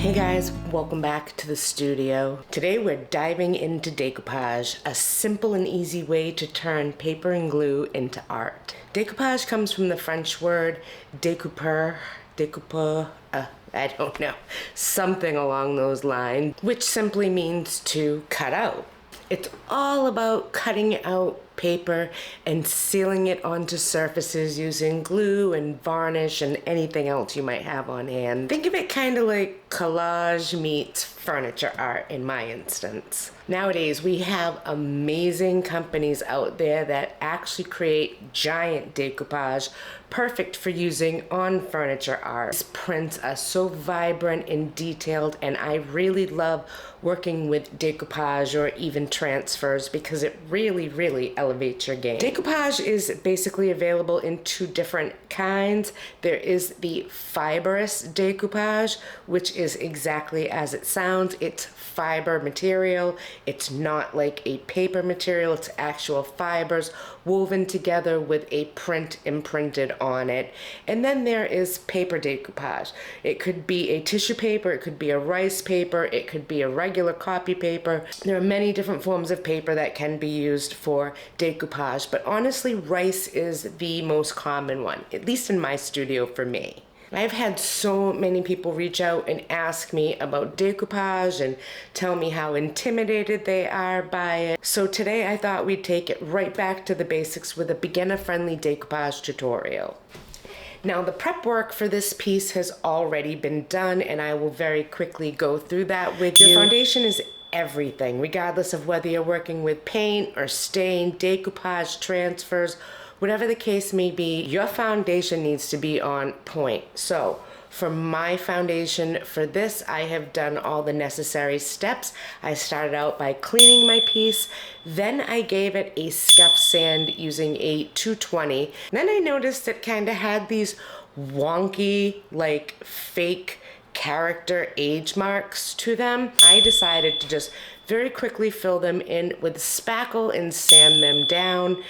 Hey guys, welcome back to the studio. Today we're diving into decoupage, a simple and easy way to turn paper and glue into art. Decoupage comes from the French word découper, I don't know, something along those lines, which simply means to cut out. It's all about cutting out paper and sealing it onto surfaces using glue and varnish and anything else you might have on hand. Think of it kind of like collage meets furniture art in my instance. Nowadays we have amazing companies out there that actually create giant decoupage perfect for using on furniture art. These prints are so vibrant and detailed, and I really love working with decoupage or even transfers because it really elevates your game. Decoupage is basically available in two different kinds. There is the fibrous decoupage, which is exactly as it sounds. It's fiber material. It's not like a paper material. It's actual fibers woven together with a print imprinted on it. And then there is paper decoupage. It could be a tissue paper, it could be a rice paper, it could be a regular copy paper. There are many different forms of paper that can be used for decoupage, but honestly, rice is the most common one, at least in my studio for me. I've had so many people reach out and ask me about decoupage and tell me how intimidated they are by it. So today I thought we'd take it right back to the basics with a beginner-friendly decoupage tutorial. Now the prep work for this piece has already been done, and I will very quickly go through that with you. Your foundation is everything, regardless of whether you're working with paint or stain, decoupage, transfers, whatever the case may be, your foundation needs to be on point. So for my foundation for this, I have done all the necessary steps. I started out by cleaning my piece, then I gave it a scuff sand using a 220. Then I noticed it kind of had these wonky, like fake character age marks to them. I decided to just very quickly fill them in with spackle and sand them down.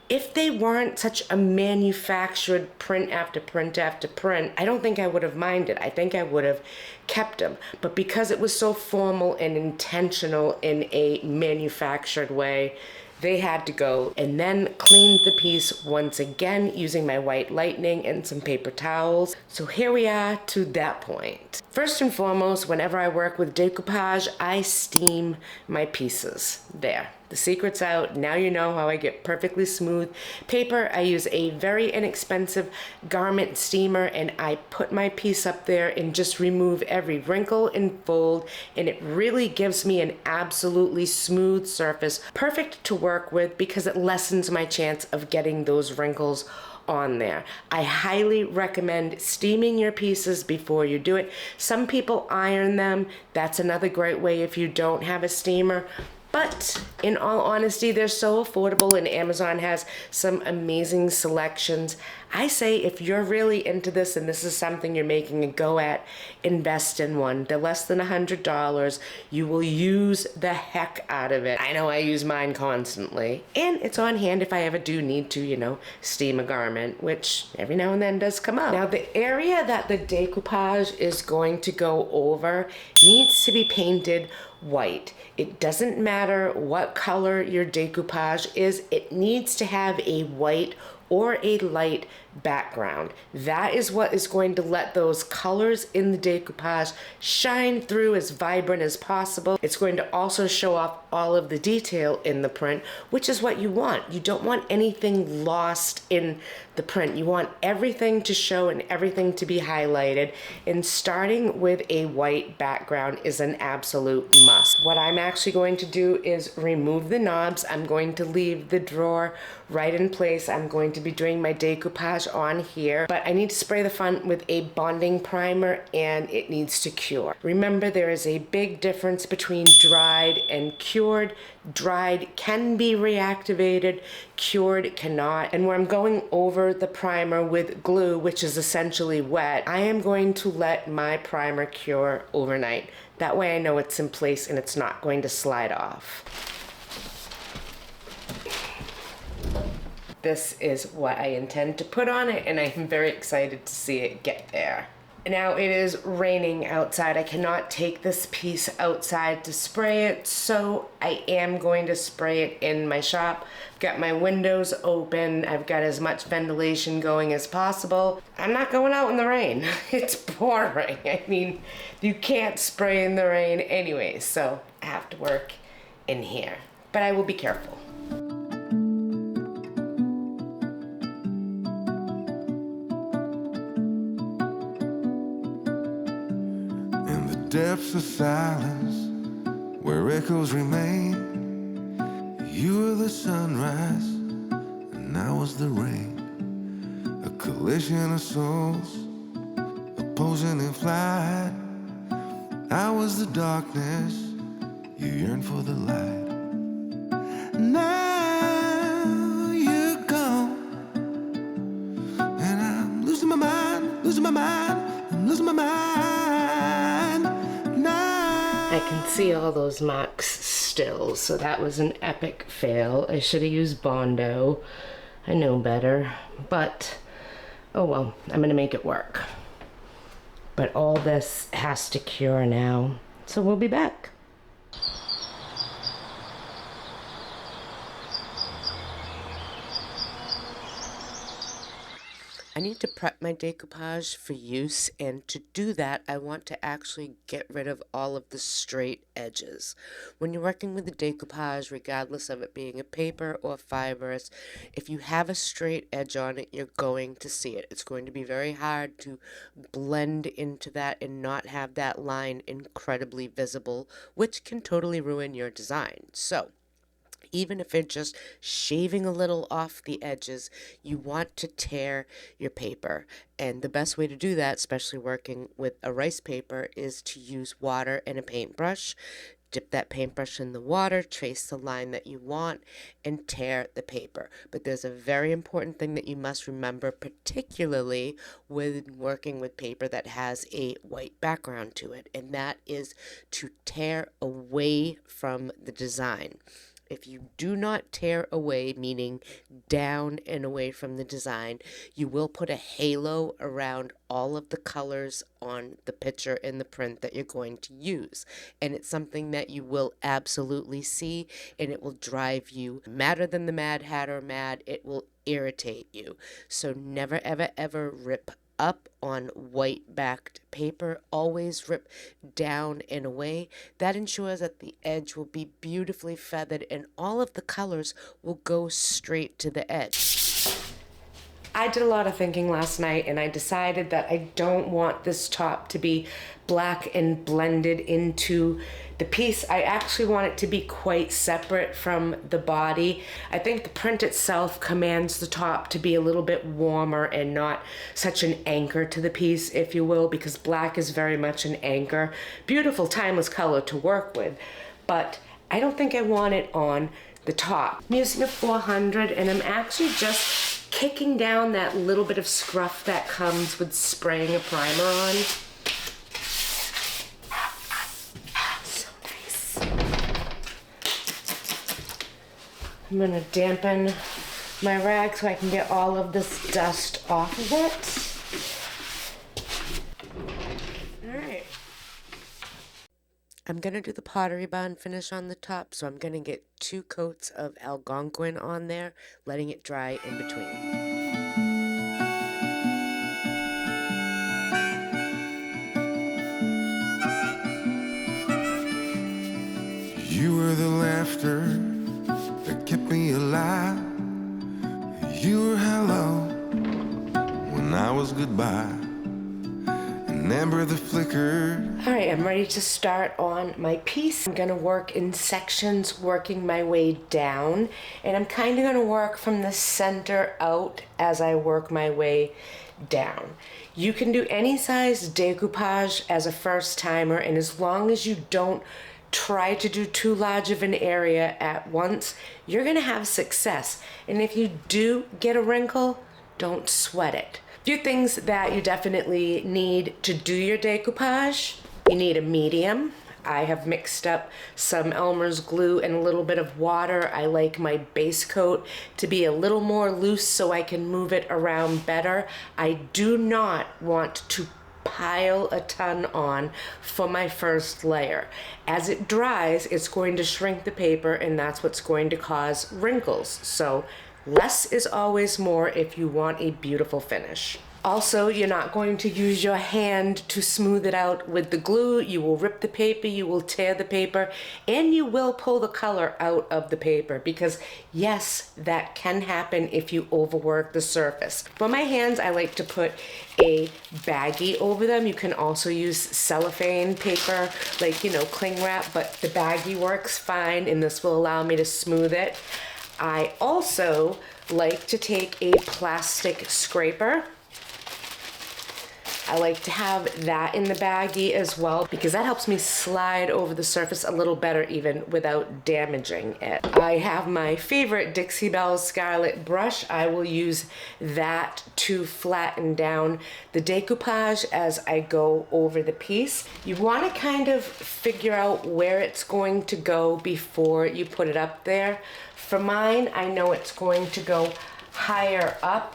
If they weren't such a manufactured print after print after print, I don't think I would have minded. I think I would have kept them. But because it was so formal and intentional in a manufactured way, they had to go. And then cleaned the piece once again using my white lightning and some paper towels. So here we are to that point. First and foremost, whenever I work with decoupage, I steam my pieces. There. The secret's out. Now you know how I get perfectly smooth paper. I use a very inexpensive garment steamer, and I put my piece up there and just remove every wrinkle and fold, and it really gives me an absolutely smooth surface, perfect to work with because it lessens my chance of getting those wrinkles on there. I highly recommend steaming your pieces before you do it. Some people iron them. That's another great way if you don't have a steamer. But in all honesty, they're so affordable, and Amazon has some amazing selections. I say if you're really into this and this is something you're making a go at, invest in one. They're less than $100. You will use the heck out of it. I know I use mine constantly. And it's on hand if I ever do need to, steam a garment, which every now and then does come up. Now the area that the decoupage is going to go over needs to be painted white. It doesn't matter what color your decoupage is, it needs to have a white or a light background. That is what is going to let those colors in the decoupage shine through as vibrant as possible. It's going to also show off all of the detail in the print, which is what you want. You don't want anything lost in the print. You want everything to show and everything to be highlighted, and starting with a white background is an absolute must. What I'm actually going to do is remove the knobs. I'm going to leave the drawer right in place. I'm going to be doing my decoupage on here, but I need to spray the front with a bonding primer, and it needs to cure. Remember, there is a big difference between dried and cured. Dried can be reactivated, cured cannot. And where I'm going over the primer with glue, which is essentially wet, I am going to let my primer cure overnight. That way I know it's in place and it's not going to slide off. This is what I intend to put on it, and I'm very excited to see it get there. Now it is raining outside. I cannot take this piece outside to spray it, so I am going to spray it in my shop. I've got my windows open. I've got as much ventilation going as possible. I'm not going out in the rain. It's pouring. I mean, you can't spray in the rain anyway, so I have to work in here. But I will be careful. Depths of silence, where echoes remain. You were the sunrise, and I was the rain. A collision of souls, opposing in flight. I was the darkness, you yearned for the light. Now you're gone, and I'm losing my mind, losing my mind, I'm losing my mind. I can see all those marks still, so that was an epic fail. I should have used Bondo. I know better, but oh well, I'm gonna make it work. But all this has to cure now, so we'll be back. I need to prep my decoupage for use, and to do that I want to actually get rid of all of the straight edges. When you're working with the decoupage, regardless of it being a paper or fibrous, if you have a straight edge on it, you're going to see it. It's going to be very hard to blend into that and not have that line incredibly visible, which can totally ruin your design. So even if you're just shaving a little off the edges, you want to tear your paper. And the best way to do that, especially working with a rice paper, is to use water and a paintbrush. Dip that paintbrush in the water, trace the line that you want, and tear the paper. But there's a very important thing that you must remember, particularly when working with paper that has a white background to it, and that is to tear away from the design. If you do not tear away, meaning down and away from the design, you will put a halo around all of the colors on the picture in the print that you're going to use. And it's something that you will absolutely see, and it will drive you madder than the Mad Hatter mad. It will irritate you. So never, ever, ever rip up on white backed paper. Always rip down and away. That ensures that the edge will be beautifully feathered and all of the colors will go straight to the edge. I did a lot of thinking last night, and I decided that I don't want this top to be black and blended into the piece. I actually want it to be quite separate from the body. I think the print itself commands the top to be a little bit warmer and not such an anchor to the piece, if you will, because black is very much an anchor. Beautiful, timeless color to work with, but I don't think I want it on the top. I'm using a 400, and I'm actually just kicking down that little bit of scruff that comes with spraying a primer on. So nice. I'm gonna dampen my rag so I can get all of this dust off of it. All right. I'm gonna do the pottery barn finish on the top, so I'm gonna get 2 coats of Algonquin on there, letting it dry in between. You were the laughter that kept me alive. You were hello when I was goodbye. And amber that flickered. All right, I'm ready to start on my piece. I'm gonna work in sections, working my way down, and I'm kind of gonna work from the center out as I work my way down. You can do any size decoupage as a first timer, and as long as you don't try to do too large of an area at once, you're gonna have success. And if you do get a wrinkle, don't sweat it. Few things that you definitely need to do your decoupage. You need a medium. I have mixed up some Elmer's glue and a little bit of water. I like my base coat to be a little more loose so I can move it around better. I do not want to pile a ton on for my first layer. As it dries, it's going to shrink the paper, and that's what's going to cause wrinkles. So less is always more if you want a beautiful finish. Also, you're not going to use your hand to smooth it out with the glue. You will rip the paper, you will tear the paper, and you will pull the color out of the paper, because yes, that can happen if you overwork the surface. For my hands, I like to put a baggie over them. You can also use cellophane paper, like, you know, cling wrap, but the baggie works fine, and this will allow me to smooth it. I also like to take a plastic scraper. I like to have that in the baggie as well, because that helps me slide over the surface a little better even without damaging it. I have my favorite Dixie Belle Scarlet brush. I will use that to flatten down the decoupage as I go over the piece. You want to kind of figure out where it's going to go before you put it up there. For mine, I know it's going to go higher up,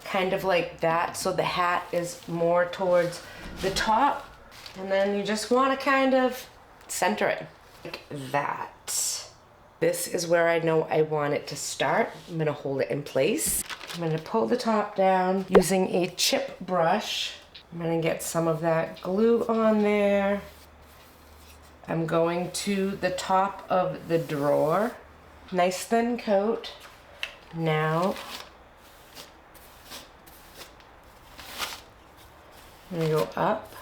kind of like that, so the hat is more towards the top, and then you just want to kind of center it like that. This is where I know I want it to start. I'm going to hold it in place. I'm going to pull the top down using a chip brush. I'm going to get some of that glue on there. I'm going to the top of the drawer. Nice thin coat. Now I'm gonna go up.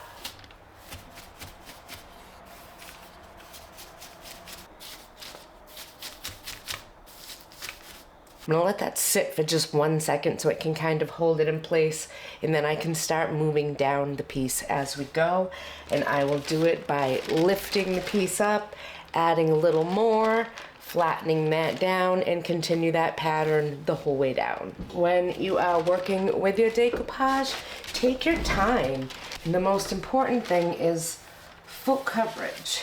I'm gonna let that sit for just 1 second so it can kind of hold it in place, and then I can start moving down the piece as we go. And I will do it by lifting the piece up, adding a little more, flattening that down, and continue that pattern the whole way down. When you are working with your decoupage, take your time. And the most important thing is full coverage.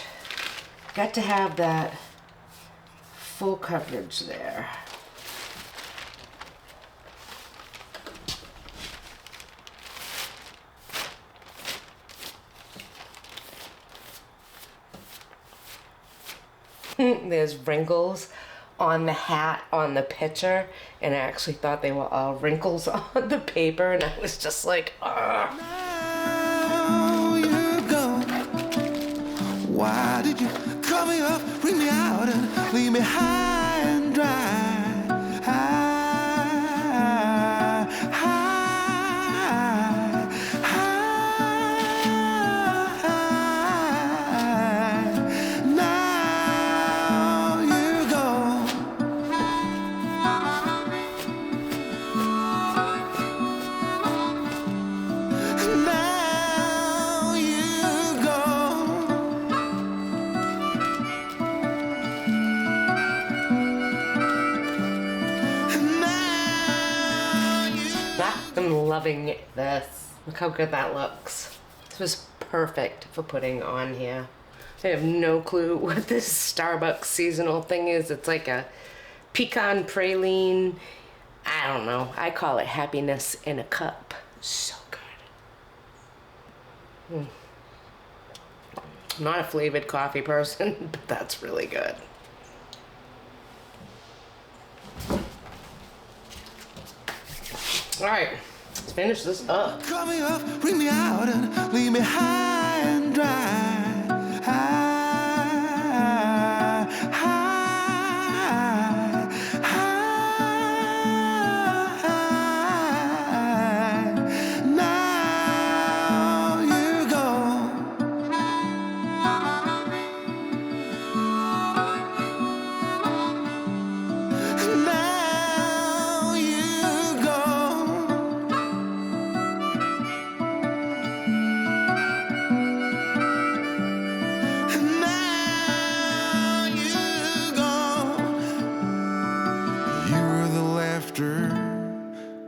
Got to have that full coverage there. There's wrinkles on the hat on the picture, and I actually thought they were all wrinkles on the paper, and I was just like, ugh. Now you go. Why did you cut me up, bring me out, and leave me high and dry? High, high, high. Now you go. Now you go. I'm loving this. Look how good that looks. This was perfect for putting on here. I have no clue what this Starbucks seasonal thing is. It's like a pecan praline. I don't know. I call it happiness in a cup. So good. I'm not a flavored coffee person, but that's really good. All right, let's finish this up. Cut me up, bring me out, and leave me high and dry. High, high, high. Now you go. Now you go. Now you go. You were the laughter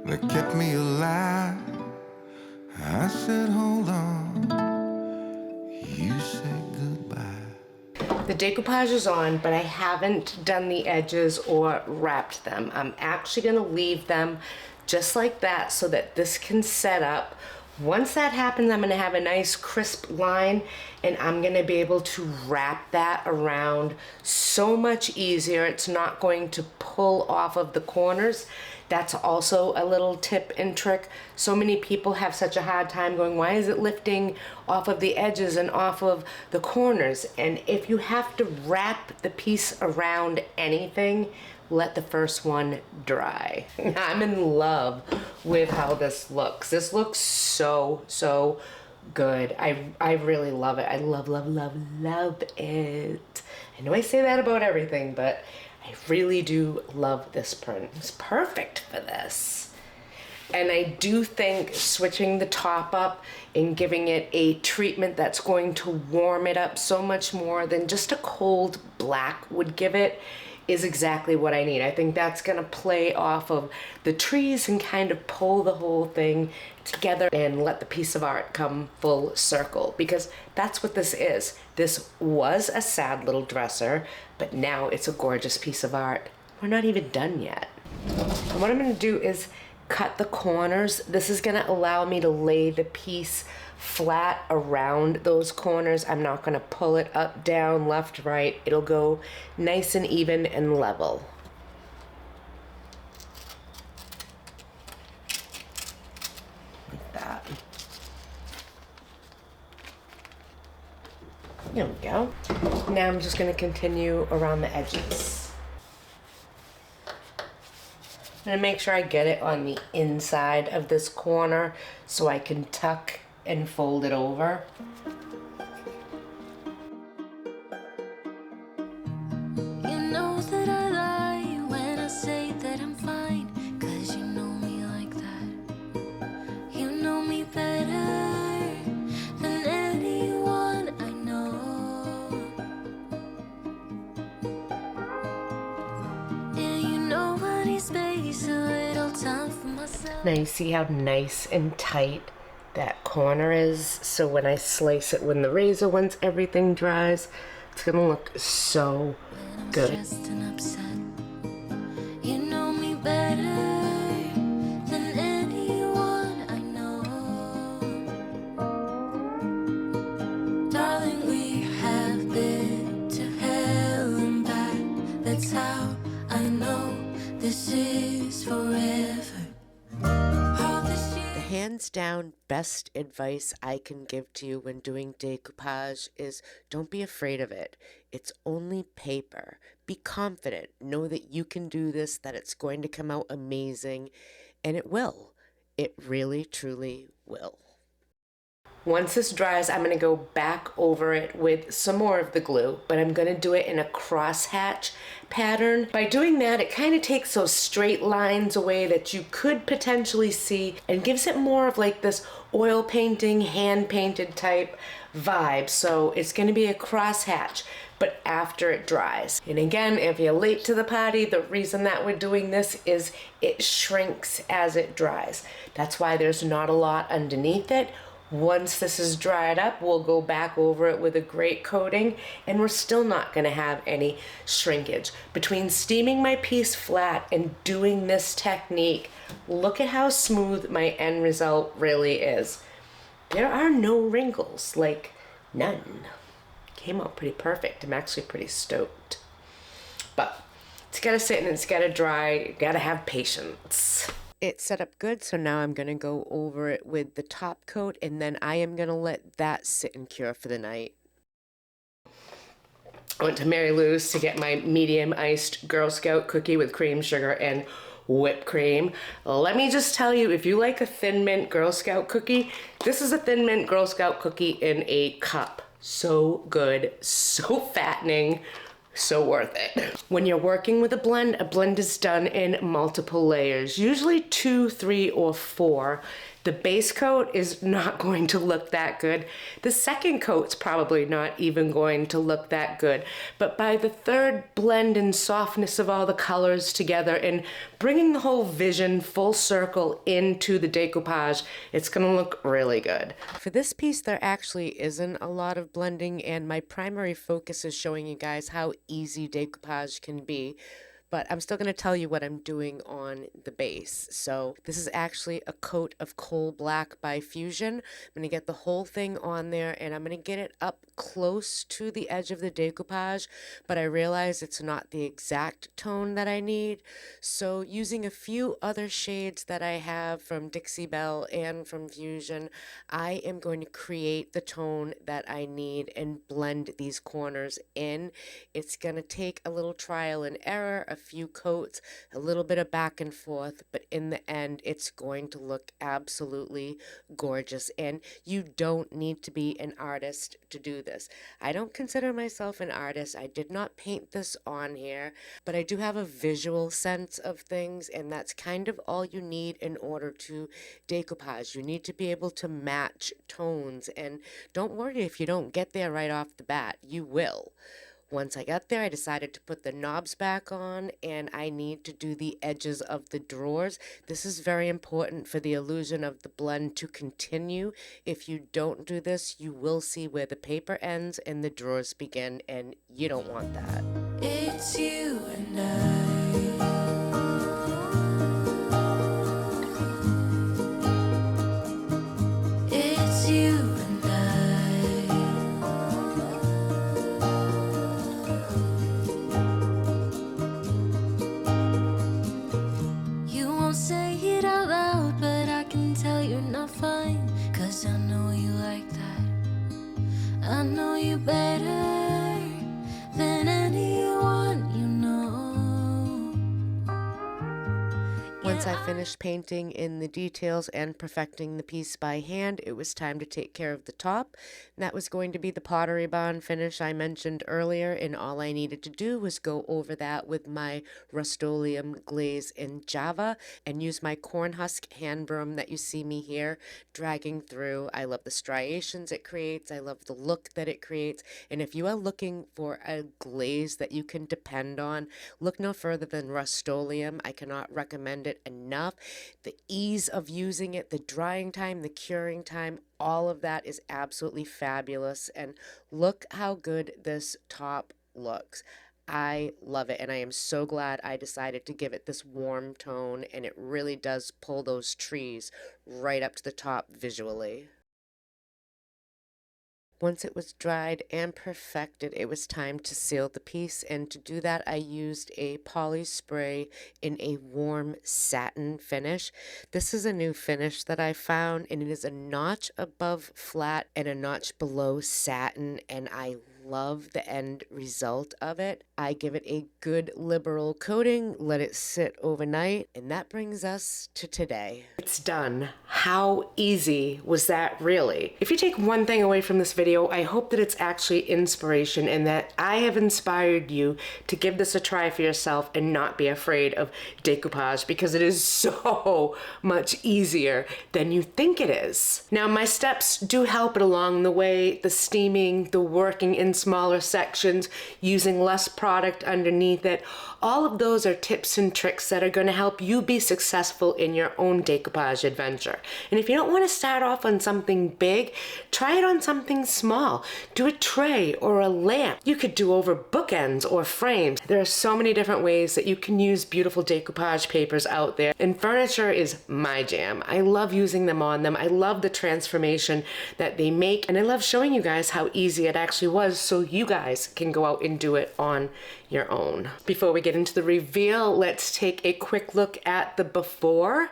that kept me alive. I said, hold on. You said goodbye. The decoupage is on, but I haven't done the edges or wrapped them. I'm actually gonna leave them just like that so that this can set up Once that happens, I'm gonna have a nice crisp line, and I'm gonna be able to wrap that around so much easier. It's not going to pull off of the corners. That's also a little tip and trick. So many people have such a hard time going, why is it lifting off of the edges and off of the corners? And if you have to wrap the piece around anything, let the first one dry. I'm in love with how this looks. This looks so good. I really love it. I love it. I know I say that about everything, but I really do love this print. It's perfect for this. And I do think switching the top up and giving it a treatment that's going to warm it up so much more than just a cold black would give it is exactly what I need. I think that's gonna play off of the trees and kind of pull the whole thing together and let the piece of art come full circle, because that's what this is. This was a sad little dresser, but now it's a gorgeous piece of art. We're not even done yet. And what I'm gonna do is cut the corners. This is gonna allow me to lay the piece flat around those corners. I'm not gonna pull it up, down, left, right. It'll go nice and even and level. Like that. There we go. Now I'm just gonna continue around the edges. I'm gonna make sure I get it on the inside of this corner so I can tuck and fold it over. You know that I lie when I say that I'm fine, 'cause you know me like that. You know me better than anyone I know. And you know I need space, a little time for myself. Now you see how nice and tight that corner is, so when I slice it when the razor, once everything dries, it's gonna look so good. Stressed and upset. You know me better than anyone I know. Darling, we have been to hell and back. That's how I know this is forever. Hands down, best advice I can give to you when doing decoupage is don't be afraid of it. It's only paper. Be confident. Know that you can do this, that it's going to come out amazing, and it will. It really, truly will. Once this dries, I'm going to go back over it with some more of the glue, but I'm going to do it in a crosshatch pattern. By doing that, it kind of takes those straight lines away that you could potentially see and gives it more of like this oil painting, hand painted type vibe. So it's going to be a crosshatch, but after it dries. And again, if you're late to the party, the reason that we're doing this is it shrinks as it dries. That's why there's not a lot underneath it. Once this is dried up, we'll go back over it with a great coating, and we're still not going to have any shrinkage. Between steaming my piece flat and doing this technique, look at how smooth my end result really is. There are no wrinkles, like none. Came out pretty perfect. I'm actually pretty stoked. But it's got to sit and it's got to dry. You got to have patience. It's set up good, so now I'm going to go over it with the top coat, and then I am going to let that sit and cure for the night. I went to Mary Lou's to get my medium iced Girl Scout cookie with cream, sugar, and whipped cream. Let me just tell you, if you like a Thin Mint Girl Scout cookie, this is a Thin Mint Girl Scout cookie in a cup. So good, so fattening, so worth it. When you're working with a blend is done in multiple layers, usually 2, 3, or 4. The base coat is not going to look that good. The second coat's probably not even going to look that good. But by the third blend and softness of all the colors together and bringing the whole vision full circle into the decoupage, it's gonna look really good. For this piece, there actually isn't a lot of blending, and my primary focus is showing you guys how easy decoupage can be. but I'm still going to tell you what I'm doing on the base. So this is actually a coat of Coal Black by Fusion. I'm going to get the whole thing on there, and I'm going to get it up close to the edge of the decoupage, but I realize it's not the exact tone that I need. So using a few other shades that I have from Dixie Belle and from Fusion, I am going to create the tone that I need and blend these corners in. It's going to take a little trial and error, a few coats, a little bit of back and forth, but in the end, it's going to look absolutely gorgeous. And you don't need to be an artist to do this. I don't consider myself an artist. I did not paint this on here, but I do have a visual sense of things, and that's kind of all you need in order to decoupage. You need to be able to match tones, and don't worry if you don't get there right off the bat. You will. Once I got there, I decided to put the knobs back on, and I need to do the edges of the drawers. This is very important for the illusion of the blend to continue. If you don't do this, you will see where the paper ends and the drawers begin, and you don't want that. It's you and I. It's you and I. You won't say it out loud, but I can tell you're not fine. 'Cause I know you like that. I know you better than anyone you know. Once I finished painting in the details and perfecting the piece by hand, it was time to take care of the top. And that was going to be the Pottery Barn finish I mentioned earlier, and all I needed to do was go over that with my Rust-Oleum glaze in Java and use my corn husk hand broom that you see me here dragging through. I love the striations it creates. I love the look that it creates. And if you are looking for a glaze that you can depend on, look no further than Rust-Oleum. I cannot recommend it enough. The ease of using it, the drying time, the curing time, all of that is absolutely fabulous. And look how good this top looks. I love it, and I am so glad I decided to give it this warm tone, and it really does pull those trees right up to the top visually. Once it was dried and perfected, it was time to seal the piece, and to do that I used a poly spray in a warm satin finish. This is a new finish that I found, and it is a notch above flat and a notch below satin, and I love the end result of it. I give it a good liberal coating, let it sit overnight, and that brings us to today. It's done. How easy was that really? If you take one thing away from this video, I hope that it's actually inspiration and that I have inspired you to give this a try for yourself and not be afraid of decoupage, because it is so much easier than you think it is. Now, my steps do help it along the way, the steaming, the working in smaller sections, using less product underneath it. All of those are tips and tricks that are going to help you be successful in your own decoupage adventure. And if you don't want to start off on something big, try it on something small. Do a tray or a lamp. You could do over bookends or frames. There are so many different ways that you can use beautiful decoupage papers out there, and furniture is my jam. I love using them on them. I love the transformation that they make, and I love showing you guys how easy it actually was, so you guys can go out and do it on your own. Before we get into the reveal, let's take a quick look at the before.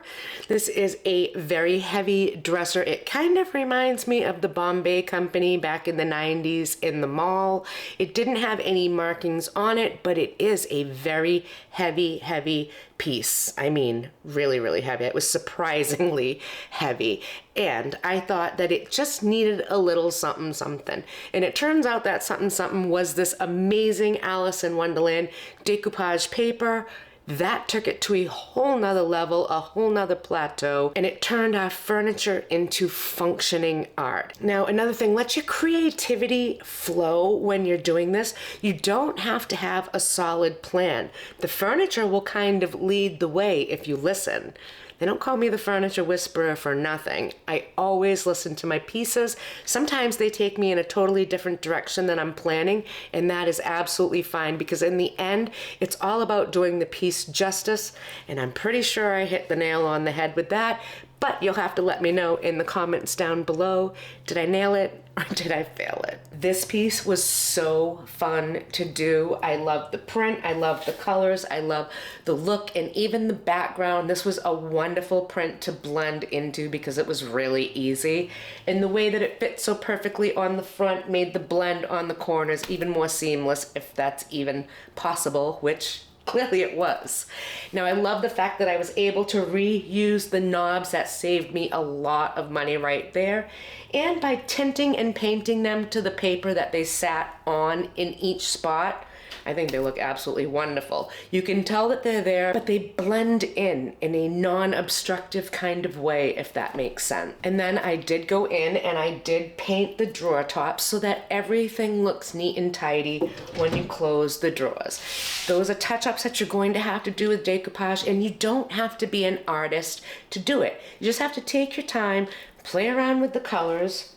This is a very heavy dresser. It kind of reminds me of the Bombay Company back in the 90s in the mall. It didn't have any markings on it, but it is a very heavy piece. I mean, really heavy. It was surprisingly heavy. And I thought that it just needed a little something. And it turns out that something was this amazing Alice in Wonderland decoupage paper. That took it to a whole nother level, a whole nother plateau, and it turned our furniture into functioning art. Now, another thing, let your creativity flow when you're doing this. You don't have to have a solid plan. The furniture will kind of lead the way if you listen. They don't call me the furniture whisperer for nothing. I always listen to my pieces. Sometimes they take me in a totally different direction than I'm planning, and that is absolutely fine because in the end, it's all about doing the piece justice, and I'm pretty sure I hit the nail on the head with that. But you'll have to let me know in the comments down below, did I nail it or did I fail it? This piece was so fun to do. I love the print, I love the colors, I love the look, and even the background. This was a wonderful print to blend into because it was really easy. And the way that it fit so perfectly on the front made the blend on the corners even more seamless, if that's even possible, which clearly it was. Now I love the fact that I was able to reuse the knobs. That saved me a lot of money right there. And by tinting and painting them to the paper that they sat on in each spot, I think they look absolutely wonderful. You can tell that they're there, but they blend in a non-obstructive kind of way, if that makes sense. And then I did go in and I did paint the drawer tops so that everything looks neat and tidy when you close the drawers. Those are touch-ups that you're going to have to do with decoupage, and you don't have to be an artist to do it. You just have to take your time, play around with the colors,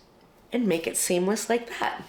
and make it seamless like that.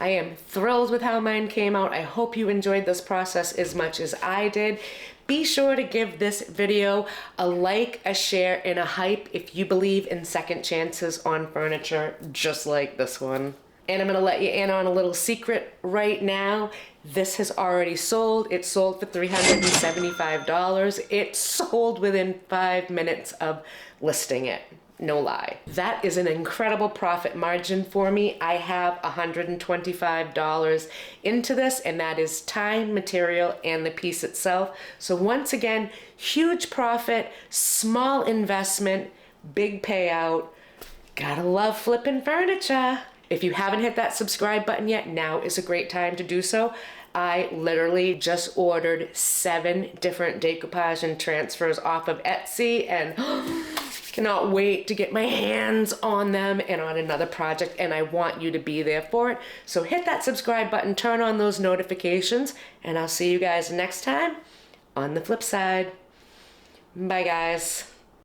I am thrilled with how mine came out. I hope you enjoyed this process as much as I did. Be sure to give this video a like, a share, and a hype if you believe in second chances on furniture just like this one. And I'm gonna let you in on a little secret right now. This has already sold. It sold for $375. It sold within 5 minutes of listing it. No lie. That is an incredible profit margin for me. I have $125 into this, and that is time, material, and the piece itself. So once again, huge profit, small investment, big payout. Gotta love flipping furniture. If you haven't hit that subscribe button yet, now is a great time to do so. I literally just ordered 7 different decoupage and transfers off of Etsy, and cannot wait to get my hands on them and on another project, and I want you to be there for it. So hit that subscribe button, turn on those notifications, and I'll see you guys next time on the flip side. Bye guys.